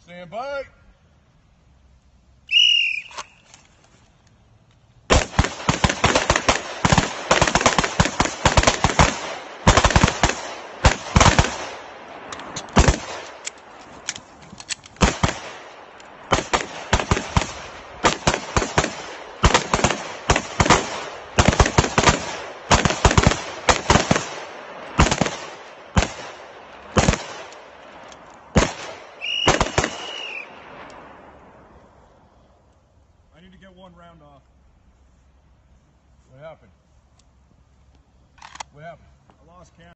Stand by. I need to get one round off. What happened? What happened? I lost count.